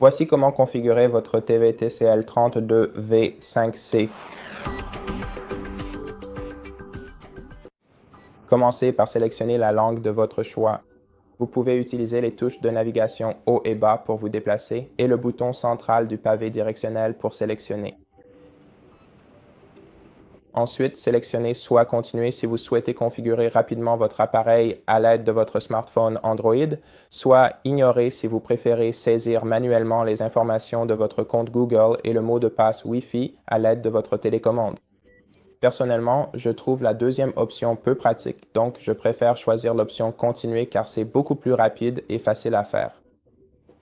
Voici comment configurer votre TV TCL 32V5C. Commencez par sélectionner la langue de votre choix. Vous pouvez utiliser les touches de navigation haut et bas pour vous déplacer et le bouton central du pavé directionnel pour sélectionner. Ensuite, sélectionnez soit Continuer si vous souhaitez configurer rapidement votre appareil à l'aide de votre smartphone Android, soit Ignorer si vous préférez saisir manuellement les informations de votre compte Google et le mot de passe Wi-Fi à l'aide de votre télécommande. Personnellement, je trouve la deuxième option peu pratique, donc je préfère choisir l'option Continuer car c'est beaucoup plus rapide et facile à faire.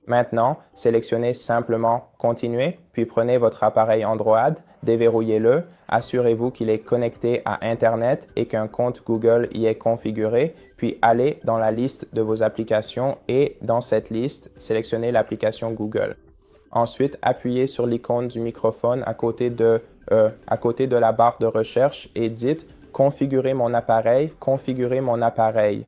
Maintenant, sélectionnez simplement Continuer, puis prenez votre appareil Android, déverrouillez-le, assurez-vous qu'il est connecté à Internet et qu'un compte Google y est configuré, puis allez dans la liste de vos applications et dans cette liste, sélectionnez l'application Google. Ensuite, appuyez sur l'icône du microphone à côté de la barre de recherche et dites « Configurer mon appareil, configurer mon appareil ».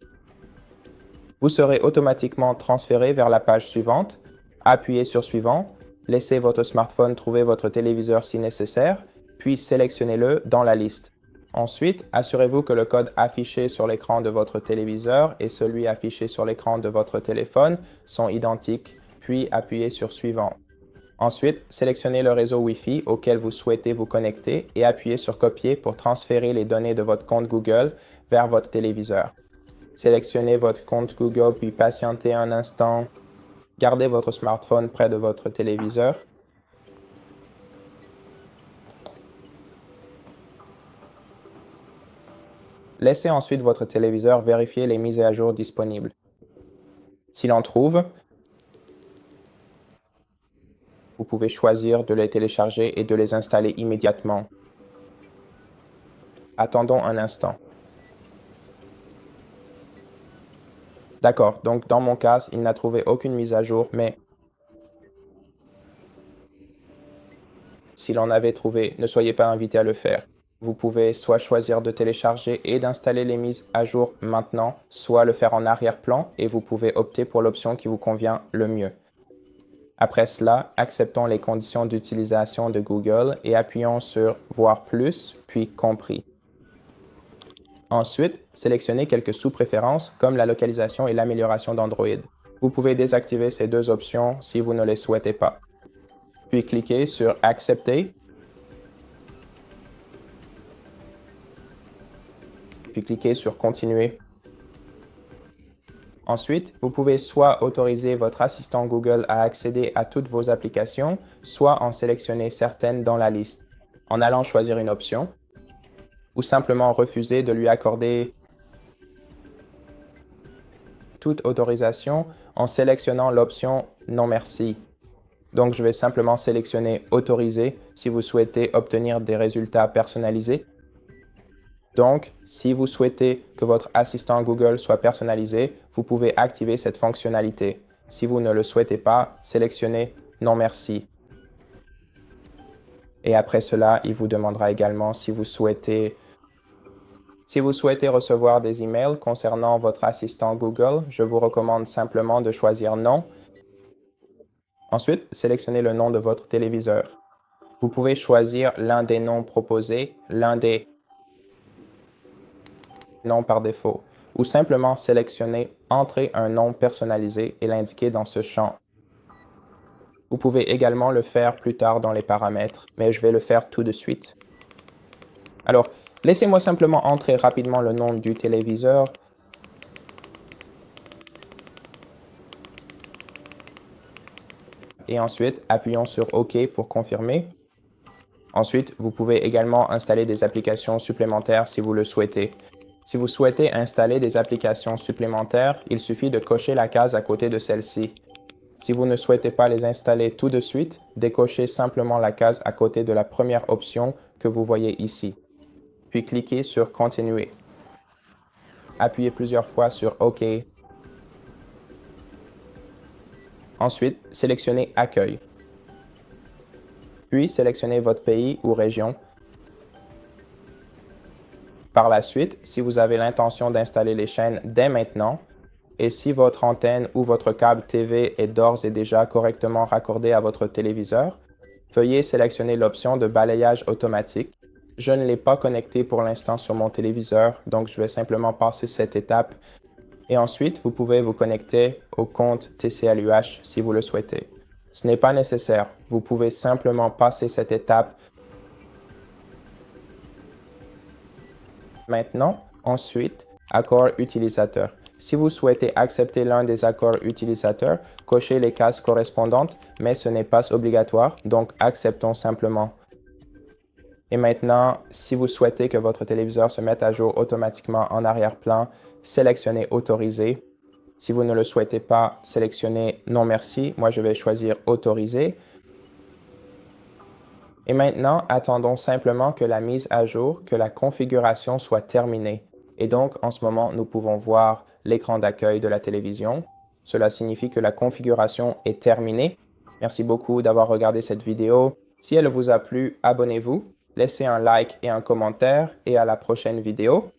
Vous serez automatiquement transféré vers la page suivante. Appuyez sur Suivant, laissez votre smartphone trouver votre téléviseur si nécessaire, puis sélectionnez-le dans la liste. Ensuite, assurez-vous que le code affiché sur l'écran de votre téléviseur et celui affiché sur l'écran de votre téléphone sont identiques, puis appuyez sur Suivant. Ensuite, sélectionnez le réseau Wi-Fi auquel vous souhaitez vous connecter et appuyez sur Copier pour transférer les données de votre compte Google vers votre téléviseur. Sélectionnez votre compte Google puis patientez un instant. Gardez votre smartphone près de votre téléviseur. Laissez ensuite votre téléviseur vérifier les mises à jour disponibles. S'il en trouve, vous pouvez choisir de les télécharger et de les installer immédiatement. Attendons un instant. D'accord, donc dans mon cas, il n'a trouvé aucune mise à jour, mais s'il en avait trouvé, ne soyez pas invité à le faire. Vous pouvez soit choisir de télécharger et d'installer les mises à jour maintenant, soit le faire en arrière-plan et vous pouvez opter pour l'option qui vous convient le mieux. Après cela, acceptons les conditions d'utilisation de Google et appuyons sur Voir plus, puis Compris. Ensuite, sélectionnez quelques sous-préférences comme la localisation et l'amélioration d'Android. Vous pouvez désactiver ces deux options si vous ne les souhaitez pas. Puis cliquez sur Accepter. Puis cliquez sur Continuer. Ensuite, vous pouvez soit autoriser votre assistant Google à accéder à toutes vos applications, soit en sélectionner certaines dans la liste, en allant choisir une option, ou simplement refuser de lui accorder toute autorisation en sélectionnant l'option « Non merci ». Donc, je vais simplement sélectionner « Autoriser » si vous souhaitez obtenir des résultats personnalisés. Donc, si vous souhaitez que votre assistant Google soit personnalisé, vous pouvez activer cette fonctionnalité. Si vous ne le souhaitez pas, sélectionnez « Non merci ». Et après cela, il vous demandera également si vous souhaitez recevoir des emails concernant votre assistant Google, je vous recommande simplement de choisir « Non ». Ensuite, sélectionnez le nom de votre téléviseur. Vous pouvez choisir l'un des noms proposés, l'un des noms par défaut, ou simplement sélectionner « Entrer un nom personnalisé » et l'indiquer dans ce champ. Vous pouvez également le faire plus tard dans les paramètres, mais je vais le faire tout de suite. Alors, laissez-moi simplement entrer rapidement le nom du téléviseur. Et ensuite, appuyons sur OK pour confirmer. Ensuite, vous pouvez également installer des applications supplémentaires si vous le souhaitez. Si vous souhaitez installer des applications supplémentaires, il suffit de cocher la case à côté de celle-ci. Si vous ne souhaitez pas les installer tout de suite, décochez simplement la case à côté de la première option que vous voyez ici. Puis cliquez sur Continuer. Appuyez plusieurs fois sur OK. Ensuite, sélectionnez Accueil. Puis sélectionnez votre pays ou région. Par la suite, si vous avez l'intention d'installer les chaînes dès maintenant, Et si votre antenne ou votre câble TV est d'ores et déjà correctement raccordé à votre téléviseur, veuillez sélectionner l'option de balayage automatique. Je ne l'ai pas connecté pour l'instant sur mon téléviseur, donc je vais simplement passer cette étape. Et ensuite, vous pouvez vous connecter au compte TCLUH si vous le souhaitez. Ce n'est pas nécessaire, vous pouvez simplement passer cette étape. Maintenant, ensuite, accord utilisateur. Si vous souhaitez accepter l'un des accords utilisateurs, cochez les cases correspondantes, mais ce n'est pas obligatoire, donc acceptons simplement. Et maintenant, si vous souhaitez que votre téléviseur se mette à jour automatiquement en arrière-plan, sélectionnez Autoriser. Si vous ne le souhaitez pas, sélectionnez Non merci. Moi, je vais choisir Autoriser. Et maintenant, attendons simplement que la mise à jour, que la configuration soit terminée. Et donc, en ce moment, nous pouvons voir l'écran d'accueil de la télévision. Cela signifie que la configuration est terminée. Merci beaucoup d'avoir regardé cette vidéo. Si elle vous a plu, abonnez-vous, laissez un like et un commentaire et à la prochaine vidéo.